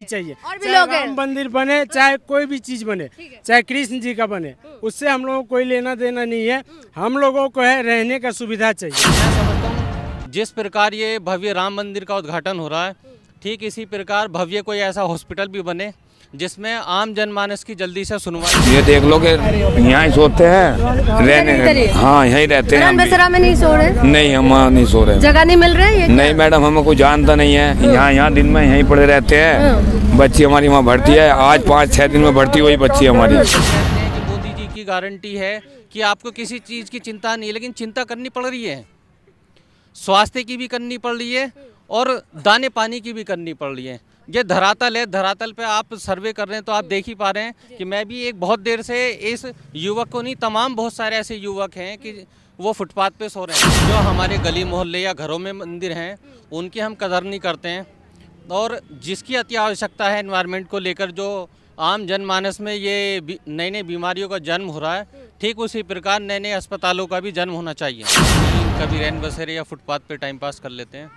चाहिए। और भी लोग हैं, राम मंदिर बने चाहे कोई भी चीज बने, चाहे कृष्ण जी का बने, उससे हम लोगों को कोई लेना देना नहीं है। हम लोगों को है रहने का सुविधा चाहिए। मैं समझता हूँ जिस प्रकार ये भव्य राम मंदिर का उद्घाटन हो रहा है, ठीक इसी प्रकार भव्य कोई ऐसा हॉस्पिटल भी बने जिसमें आम जनमानस की जल्दी से सुनवाई। ये देख लो कि यहाँ ही सोते हैं, रहने हाँ यहीं रहते हैं। बेसरा में नहीं सो रहे? नहीं, हम वहाँ नहीं सो रहे। जगह नहीं मिल रही है? नहीं मैडम, हमें कोई जानता नहीं है। यहाँ दिन में यहीं पड़े रहते हैं। बच्ची हमारी वहाँ भर्ती है, आज 5-6 दिन में भर्ती हुई बच्ची हमारी। मोदी जी की गारंटी है कि आपको किसी चीज़ की चिंता नहीं है, लेकिन चिंता करनी पड़ रही है। स्वास्थ्य की भी करनी पड़ रही है और दाने पानी की भी करनी पड़ रही है। ये धरातल है, धरातल पे आप सर्वे कर रहे हैं तो आप देख ही पा रहे हैं कि मैं भी एक बहुत देर से इस युवक को नहीं, तमाम बहुत सारे ऐसे युवक हैं कि वो फुटपाथ पे सो रहे हैं। जो हमारे गली मोहल्ले या घरों में मंदिर हैं उनकी हम कदर नहीं करते हैं, और जिसकी अति आवश्यकता है एनवायरनमेंट को लेकर, जो आम जनमानस में ये नई नई बीमारियों का जन्म हो रहा है, ठीक उसी प्रकार नए नए अस्पतालों का भी जन्म होना चाहिए। कभी रैन बसेरे या फुटपाथ पे टाइम पास कर लेते हैं,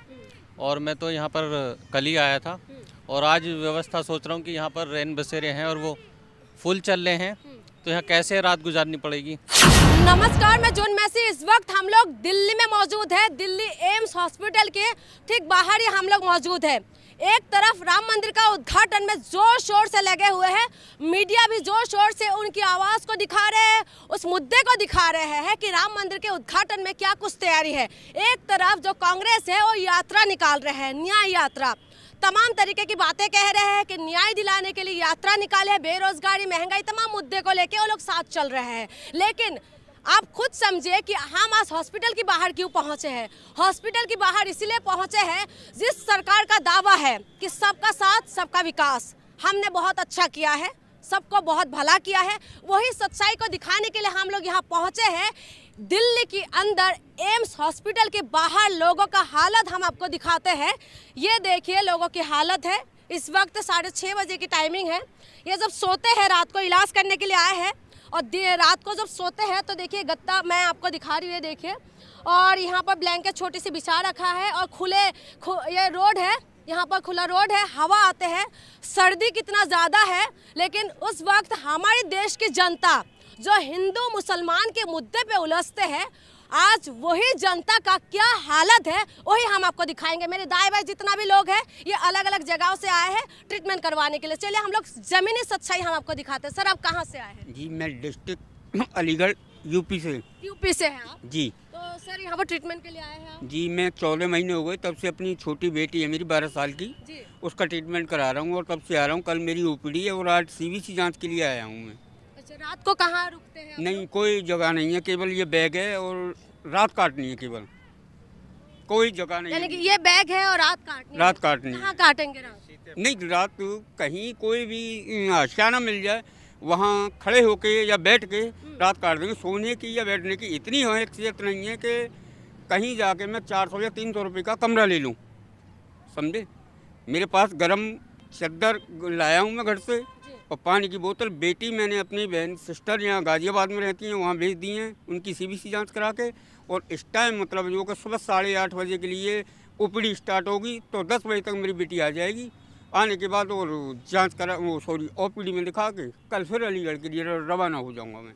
और मैं तो यहाँ पर कल ही आया था और आज व्यवस्था सोच रहा हूँ कि यहाँ पर रैन बसेरे हैं और वो फुल चल रहे हैं, तो यहाँ कैसे रात गुजारनी पड़ेगी। नमस्कार, मैं जून मैसी। इस वक्त हम लोग दिल्ली में मौजूद है, दिल्ली एम्स हॉस्पिटल के ठीक बाहर ही हम लोग मौजूद है। एक तरफ राम मंदिर का उद्घाटन में जोर शोर से लगे हुए हैं, मीडिया भी जोर शोर से उनकी आवाज को दिखा रहे हैं, उस मुद्दे को दिखा रहे हैं कि राम मंदिर के उद्घाटन में क्या कुछ तैयारी है। एक तरफ जो कांग्रेस है वो यात्रा निकाल रहे हैं, न्याय यात्रा, तमाम तरीके की बातें कह रहे हैं कि न्याय दिलाने के लिए यात्रा निकाले, बेरोजगारी, महंगाई, तमाम मुद्दे को लेके वो लोग साथ चल रहे हैं। लेकिन आप खुद समझिए कि हम आज हॉस्पिटल के बाहर क्यों पहुंचे हैं। हॉस्पिटल के बाहर इसलिए पहुंचे हैं जिस सरकार का दावा है कि सबका साथ सबका विकास, हमने बहुत अच्छा किया है, सबको बहुत भला किया है, वही सच्चाई को दिखाने के लिए हम लोग यहाँ पहुंचे हैं। दिल्ली के अंदर एम्स हॉस्पिटल के बाहर लोगों का हालत हम आपको दिखाते हैं। ये देखिए लोगों की हालत है। इस वक्त 6:30 बजे की टाइमिंग है। ये जब सोते हैं रात को, इलाज करने के लिए आए हैं, और रात को जब सोते हैं तो देखिए गत्ता मैं आपको दिखा रही हूँ, देखिए, और यहाँ पर ब्लैंकेट छोटी सी बिछा रखा है, और ये रोड है, यहाँ पर खुला रोड है, हवा आते हैं, सर्दी कितना ज़्यादा है। लेकिन उस वक्त हमारे देश की जनता जो हिंदू मुसलमान के मुद्दे पे उलझते हैं, आज वही जनता का क्या हालत है वही हम आपको दिखाएंगे। मेरे दाएं बाएं जितना भी लोग हैं ये अलग अलग जगहों से आए हैं ट्रीटमेंट करवाने के लिए। चलिए हम लोग जमीनी सच्चाई हम आपको दिखाते हैं। सर आप कहाँ से आए हैं? जी मैं डिस्ट्रिक्ट अलीगढ़ यूपी से। यूपी से हैं आप? जी। तो सर यहाँ पर ट्रीटमेंट के लिए आए हैं आप? जी मैं 14 महीने हो गए तब से अपनी छोटी बेटी है मेरी 12 साल की, उसका ट्रीटमेंट करा रहा हूँ और तब से आ रहा हूँ। कल मेरी ओपीडी है और आज सीवीसी जाँच के लिए आया हूँ मैं। अच्छा, रात को कहाँ रुकते हैं? नहीं कोई जगह नहीं है, केवल ये बैग है और रात काटनी है, केवल कोई जगह नहीं। यानी कि ये बैग है और रात काटनी है? कहाँ काटेंगे रात? नहीं रात कहीं कोई भी आशियाना मिल जाए वहाँ खड़े होके या बैठ के रात काट देंगे। सोने की या बैठने की इतनी हैसियत नहीं है कि कहीं जाके मैं 400 या 300 रुपये का कमरा ले लूँ, समझे। मेरे पास गरम चद्दर लाया हूँ मैं घर से, और पानी की बोतल। बेटी मैंने अपनी बहन सिस्टर यहाँ गाजियाबाद में रहती हैं वहाँ भेज दी हैं उनकी सीवीसी जांच करा के। और इस टाइम मतलब जो कि सुबह 8:30 बजे के लिए ओपीडी स्टार्ट होगी तो 10 बजे तक मेरी बेटी आ जाएगी। आने के बाद और जांच करा ओपीडी में दिखा के कल फिर अलीगढ़ के लिए रवाना हो जाऊँगा मैं।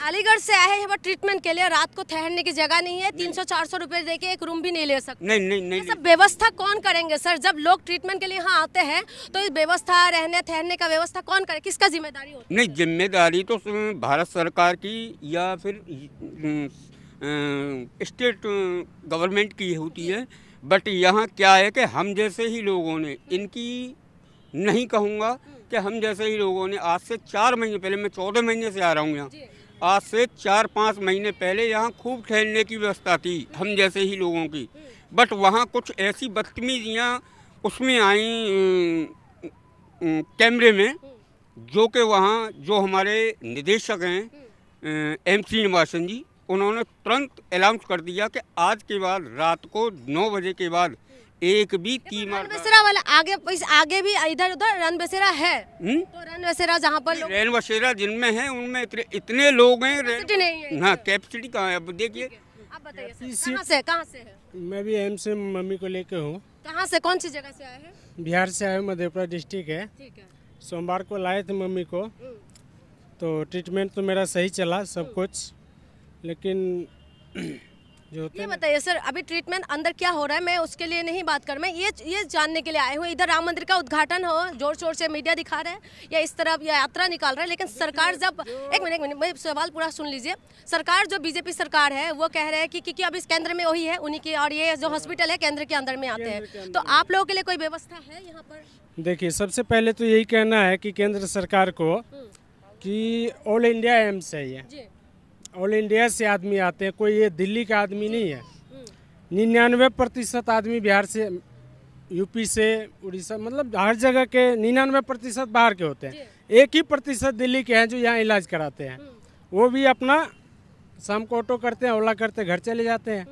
अलीगढ़ से आए हैं यहाँ पर ट्रीटमेंट के लिए, रात को ठहरने की जगह नहीं है, 300-400 रुपए देके एक रूम भी नहीं ले सकते। नहीं सब व्यवस्था कौन करेंगे सर? जब लोग ट्रीटमेंट के लिए यहाँ आते हैं तो इस व्यवस्था, रहने ठहरने का व्यवस्था कौन करे, किसका जिम्मेदारी होती है? नहीं जिम्मेदारी तो भारत सरकार की या फिर स्टेट गवर्नमेंट की होती है। बट यहाँ क्या है कि हम जैसे ही लोगों ने, इनकी नहीं कहूँगा कि हम जैसे ही लोगों ने आज से 4 महीने पहले, मैं 14 महीने से आ रहा हूँ यहाँ, आज से 4-5 महीने पहले यहाँ खूब ठहरने की व्यवस्था थी हम जैसे ही लोगों की। बट वहाँ कुछ ऐसी बदतमीजियाँ उसमें आई कैमरे में, जो कि वहाँ जो हमारे निदेशक हैं एम श्रीनिवासन जी, उन्होंने तुरंत अनाउंस कर दिया कि आज के बाद रात को 9 बजे के बाद एक भी कीमत वाला आगे भी इधर उधर रन बसेरा है। तो रन बसेरा जहाँ पर रैन बसेरा जिनमें है उनमें इतने लोग हैं, हाँ कैपेसिटी कहाँ है? अब देखिए आप बताइए कहाँ से है? मैं भी एम्स से मम्मी को लेके हूँ। कहाँ से, कौन सी जगह से आए हैं? बिहार से आए, मधेपुरा डिस्ट्रिक्ट है। ठीक है। सोमवार को लाए थे मम्मी को, तो ट्रीटमेंट तो मेरा सही चला सब कुछ, लेकिन जो होते ये हैं बताइए सर, अभी ट्रीटमेंट अंदर क्या हो रहा है, मैं उसके लिए नहीं बात कर, मैं ये जानने के लिए आए हूँ। इधर राम मंदिर का उद्घाटन हो, जोर शोर से मीडिया दिखा रहे हैं या इस तरफ या यात्रा निकाल रहे हैं, लेकिन सरकार जब एक मिनट मैं सवाल पूरा सुन लीजिए। सरकार जो बीजेपी सरकार है वो कह रहे हैं कि क्योंकि अब इस केंद्र में वही है उन्हीं की, और ये जो हॉस्पिटल है केंद्र के अंदर में आते हैं, तो आप लोगों के लिए कोई व्यवस्था है यहाँ पर? देखिए, सबसे पहले तो यही कहना है कि केंद्र सरकार को कि ऑल इंडिया एम्स है ये, जी। ऑल इंडिया से आदमी आते हैं, कोई ये दिल्ली का आदमी नहीं है। 99% आदमी बिहार से, यूपी से, उड़ीसा, मतलब हर जगह के 99% बाहर के होते हैं। 1% दिल्ली के हैं जो यहाँ इलाज कराते हैं। वो भी अपना शाम को ऑटो करते हैं, ओला करते, घर चले जाते हैं।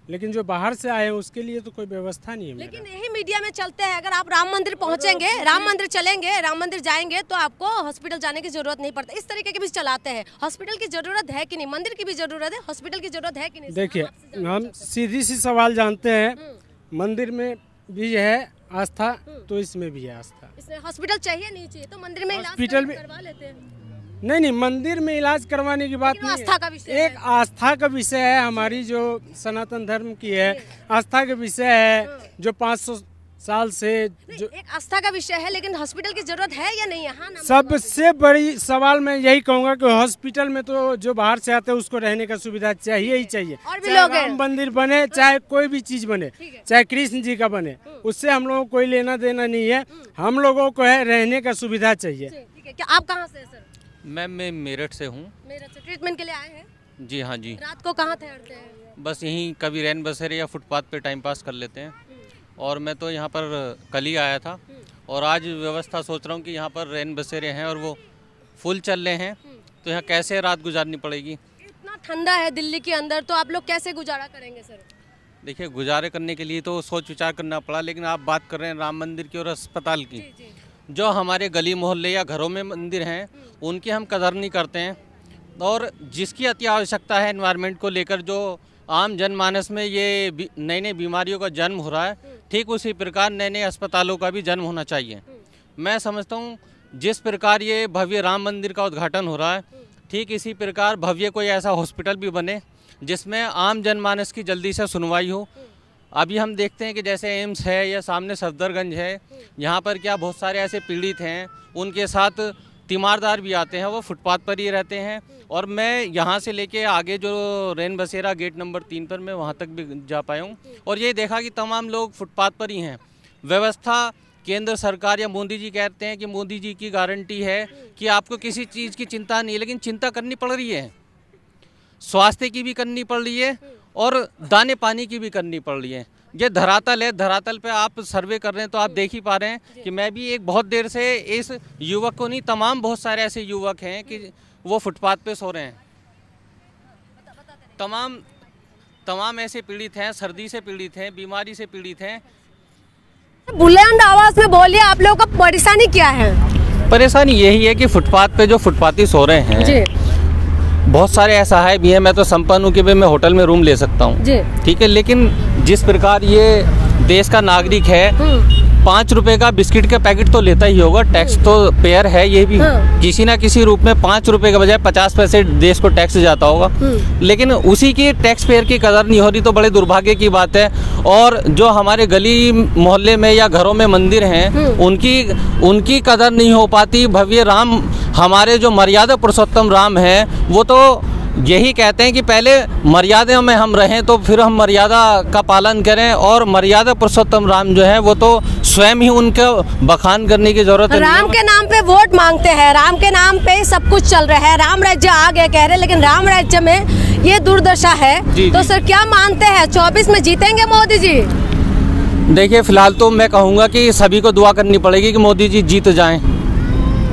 लेकिन जो बाहर से आए हैं उसके लिए तो कोई व्यवस्था नहीं है। लेकिन यही मीडिया में चलते हैं, अगर आप राम मंदिर पहुंचेंगे, राम मंदिर चलेंगे, राम मंदिर जाएंगे तो आपको हॉस्पिटल जाने की जरूरत नहीं पड़ती, इस तरीके के भी चलाते हैं। हॉस्पिटल की जरूरत है कि नहीं? मंदिर की भी जरूरत है, हॉस्पिटल की जरूरत है कि नहीं? देखिए, हम सीधी सी सवाल जानते हैं, मंदिर में भी है आस्था तो इसमें भी है आस्था। इसमें हॉस्पिटल चाहिए नहीं चाहिए तो मंदिर में इलाज हॉस्पिटल भी करवा लेते हैं। नहीं, मंदिर में इलाज करवाने की बात लेकिन नहीं आस्था का है। विषय एक आस्था का विषय है, हमारी जो सनातन धर्म की है, आस्था का विषय है, जो 500 साल से जो एक आस्था का विषय है, लेकिन हॉस्पिटल की जरूरत है या नहीं? हाँ ना? सबसे बड़ी सवाल मैं यही कहूँगा कि हॉस्पिटल में तो जो बाहर से आते हैं उसको रहने का सुविधा चाहिए ही चाहिए। और भी चाहे लोग हैं। राम मंदिर बने, चाहे कोई भी चीज बने, ठीक है। चाहे कृष्ण जी का बने, उससे हम लोगों को कोई लेना देना नहीं है। हम लोगों को है रहने का सुविधा चाहिए। ठीक है। क्या आप कहाँ से हैं सर? मैम मैं मेरठ से हूँ। मेरठ से ट्रीटमेंट के लिए आए हैं? जी हाँ जी। रात को कहाँ ठहरते हैं? बस यहीं कभी रैन बसेरे या फुटपाथ पे टाइम पास कर लेते हैं। और मैं तो यहाँ पर कल ही आया था और आज व्यवस्था सोच रहा हूँ कि यहाँ पर रैन बसेरे हैं और वो फुल चल रहे हैं, तो यहाँ कैसे रात गुजारनी पड़ेगी। इतना ठंडा है दिल्ली के अंदर, तो आप लोग कैसे गुजारा करेंगे सर? देखिए, गुजारे करने के लिए तो सोच विचार करना पड़ा, लेकिन आप बात कर रहे हैं राम मंदिर की और अस्पताल की। जो हमारे गली मोहल्ले या घरों में मंदिर हैं उनकी हम कदर नहीं करते हैं, और जिसकी अति आवश्यकता है एनवायरनमेंट को लेकर, जो आम जनमानस में ये नई नई बीमारियों का जन्म हो रहा है, ठीक उसी प्रकार नए नए अस्पतालों का भी जन्म होना चाहिए। मैं समझता हूँ जिस प्रकार ये भव्य राम मंदिर का उद्घाटन हो रहा है, ठीक इसी प्रकार भव्य कोई ऐसा हॉस्पिटल भी बने जिसमें आम जनमानस की जल्दी से सुनवाई हो। अभी हम देखते हैं कि जैसे एम्स है या सामने सफदरगंज है, यहाँ पर क्या बहुत सारे ऐसे पीड़ित हैं, उनके साथ तीमारदार भी आते हैं, वो फुटपाथ पर ही रहते हैं। और मैं यहाँ से लेके आगे जो रैन बसेरा गेट नंबर 3 पर मैं वहाँ तक भी जा पाया हूँ और ये देखा कि तमाम लोग फुटपाथ पर ही हैं। व्यवस्था केंद्र सरकार या मोदी जी कहते हैं कि मोदी जी की गारंटी है कि आपको किसी चीज़ की चिंता नहीं है, लेकिन चिंता करनी पड़ रही है। स्वास्थ्य की भी करनी पड़ रही है और दाने पानी की भी करनी पड़ रही है। ये धरातल है, धरातल पे आप सर्वे कर रहे हैं तो आप देख ही पा रहे हैं कि मैं भी एक बहुत देर से इस युवक को नहीं, तमाम बहुत सारे ऐसे युवक हैं कि वो फुटपाथ पे सो रहे हैं। तमाम ऐसे पीड़ित हैं, सर्दी से पीड़ित हैं, बीमारी से पीड़ित हैं। बुलंद आवाज में बोलिए, आप लोगों का परेशानी क्या है? परेशानी यही है कि फुटपाथ पे जो फुटपाथी सो रहे हैं जी। बहुत सारे असहाय भी हैं। मैं तो संपन्न हूँ कि भाई मैं होटल में रूम ले सकता हूँ, ठीक है, लेकिन जिस प्रकार ये देश का नागरिक है 5 रुपए का बिस्किट का पैकेट तो लेता ही होगा, टैक्स तो पेयर है ये भी, किसी ना किसी रूप में 5 रुपए के बजाय 50 पैसे देश को टैक्स जाता होगा, लेकिन उसी की टैक्स पेयर की कदर नहीं हो रही, तो बड़े दुर्भाग्य की बात है। और जो हमारे गली मोहल्ले में या घरों में मंदिर हैं उनकी कदर नहीं हो पाती। भव्य राम, हमारे जो मर्यादा पुरुषोत्तम राम है, वो तो यही कहते हैं कि पहले मर्यादा में हम रहें तो फिर हम मर्यादा का पालन करें, और मर्यादा पुरुषोत्तम राम जो है वो तो स्वयं ही उनका बखान करने की जरूरत है। राम के नाम पे वोट मांगते हैं, राम के नाम पे सब कुछ चल रहा है, राम राज्य आ गए कह रहे, लेकिन राम राज्य में ये दुर्दशा है। तो सर क्या मानते हैं 24 में जीतेंगे मोदी जी? देखिए, फिलहाल तो मैं कहूँगा कि सभी को दुआ करनी पड़ेगी कि मोदी जी जीत जाएं।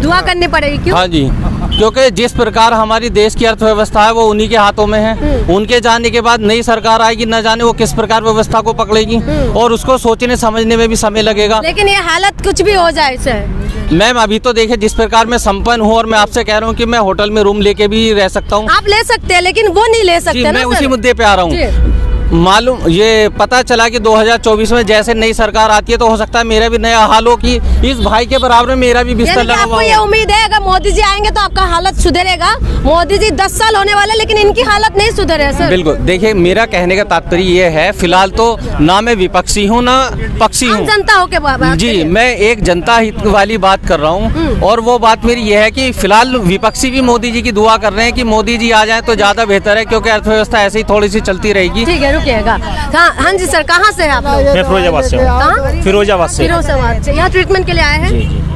दुआ करनी पड़ेगी, क्यों? हाँ जी, क्योंकि जिस प्रकार हमारी देश की अर्थव्यवस्था है वो उन्हीं के हाथों में है। उनके जाने के बाद नई सरकार आएगी, न जाने वो किस प्रकार व्यवस्था को पकड़ेगी, और उसको सोचने समझने में भी समय लगेगा। लेकिन ये हालत कुछ भी हो जाए सर। मैम अभी तो देखिए जिस प्रकार मैं संपन्न हूँ, और मैं आपसे कह रहा हूँ कि मैं होटल में रूम लेके भी रह सकता हूँ। आप ले सकते हैं, लेकिन वो नहीं ले सकते ना। मैं उसी मुद्दे पे आ रहा हूँ। मालूम ये पता चला कि 2024 में जैसे नई सरकार आती है तो हो सकता है मेरा भी नया हाल हो कि इस भाई के बराबर में मेरा भी बिस्तर लगा हुआ आपको ये उम्मीद है अगर मोदी जी आएंगे तो आपका हालत सुधरेगा? मोदी जी 10 साल होने वाले लेकिन इनकी हालत नहीं सुधरे सर। बिल्कुल, देखिए मेरा कहने का तात्पर्य ये है, फिलहाल तो ना मैं विपक्षी हूँ ना पक्षी हूँ, जनता हो के बात जी मैं एक जनता हित वाली बात कर रहा हूँ। और वो बात मेरी ये है कि फिलहाल विपक्षी भी मोदी जी की दुआ कर रहे हैं कि मोदी जी आ जाए तो ज्यादा बेहतर है, क्योंकि अर्थव्यवस्था ऐसे ही थोड़ी सी चलती रहेगी। ठीक है, रुकिएगा। हाँ जी सर, कहाँ से है आप लोग? मैं फिरोजाबाद से हूँ। फिरोजाबाद से यहाँ ट्रीटमेंट के लिए आए हैं?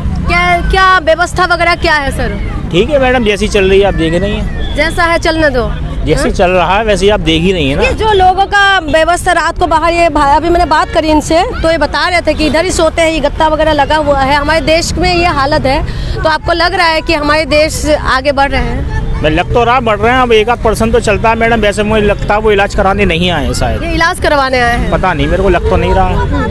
क्या व्यवस्था वगैरह क्या है सर? ठीक है मैडम, जैसी चल रही है आप देख रही हैं। जैसा है चलने दो, जैसे चल रहा है वैसे आप देख ही रही है ना। ये जो लोगों का व्यवस्था रात को बाहर, ये भाई अभी मैंने बात करी इनसे तो ये बता रहे थे कि इधर ही सोते हैं, ये गत्ता वगैरह लगा हुआ है। हमारे देश में ये हालत है, तो आपको लग रहा है कि हमारे देश आगे बढ़ रहे हैं? मैं लग तो रहा बढ़ रहे हैं, अब 1-8% तो चलता है मैडम। वैसे मुझे लगता है वो इलाज कराने नहीं आए शायद। ये इलाज करवाने आए हैं? पता नहीं, मेरे को लग तो नहीं रहा।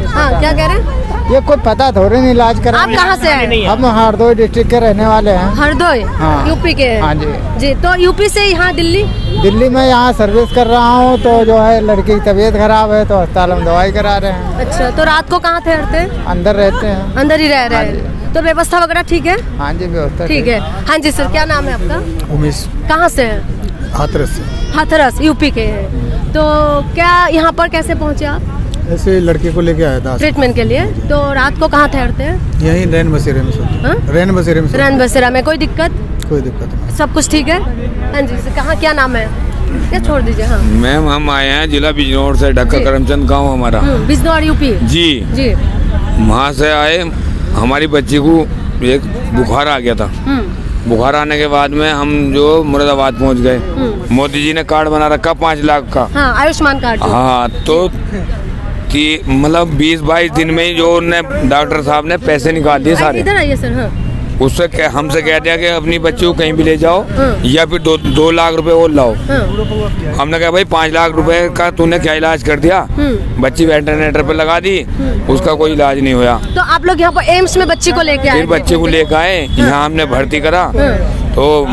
हाँ, क्या कह रहे हैं? ये कोई पता थोड़ी नहीं इलाज करा। आप कहाँ से हैं? हम हरदोई डिस्ट्रिक्ट के रहने वाले हैं। हरदोई? हाँ। यूपी के? हाँ जी। जी, तो यूपी से यहाँ दिल्ली? दिल्ली में यहाँ सर्विस कर रहा हूँ, तो जो है लड़की की तबीयत खराब है तो अस्पताल में दवाई करा रहे हैं। अच्छा, तो रात को कहाँ ठहरते हैं? अंदर रहते हैं। अंदर ही रह रहे हैं, तो व्यवस्था वगैरह ठीक है? हाँ जी, व्यवस्था ठीक है। हाँ जी सर, क्या नाम है आपका? उमेश। कहाँ से है? हाथरस से। हाथरस यूपी के हैं। तो क्या यहाँ पर कैसे पहुँचे आप? ऐसे लड़के को लेके आया था ट्रीटमेंट के लिए। तो रात को कहाँ ठहरते हैं? यहीं रैन बसेरे में सोते। हाँ? रैन बसेरे में सोते। रैन बसेरा में। कोई दिक्कत? कोई दिक्कत नहीं। सब कुछ ठीक है? हाँ जी सर, कहाँ, क्या नाम है? क्या छोड़ दीजिए। हाँ मैम, हम आए हैं जिला बिजनौर से, ढक्का करमचंद गांव हमारा। बिजनौर यूपी? जी जी। वहाँ से आए, हमारी बच्ची को एक बुखार आ गया था। बुखार आने के बाद में हम जो मुरादाबाद पहुँच गए। मोदी जी ने कार्ड बना रखा 5 लाख का। हाँ, आयुष्मान कार्ड। हाँ, तो मतलब 20-22 दिन में ही जो उन्होंने डॉक्टर साहब ने पैसे निकाल दिए सारे। इधर आइए सर। हाँ। उससे हमसे कह दिया कि अपनी बच्ची को कहीं भी ले जाओ, या फिर 2 लाख रुपए और लाओ। हमने कहा भाई 5 लाख रुपए का तूने क्या इलाज कर दिया? बच्ची वेंटिलेटर पे लगा दी, उसका कोई इलाज नहीं हुआ। तो आप लोग यहाँ पर एम्स में बच्ची को लेके आए? फिर बच्चे को लेकर आए, यहाँ हमने भर्ती करा। तो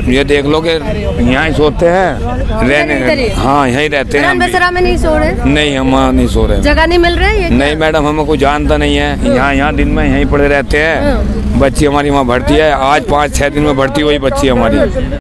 ये देख लो कि यहाँ ही सोते हैं, रहने। हाँ, यहीं रहते हैं। बसेरा में नहीं सो रहे? नहीं, हम वहाँ नहीं सो रहे। जगह नहीं मिल रही है? नहीं मैडम, हमें कोई जानता नहीं है। यहाँ दिन में यहीं पड़े रहते हैं। बच्ची हमारी वहाँ भर्ती है, आज 5-6 दिन में भर्ती हुई बच्ची हमारी।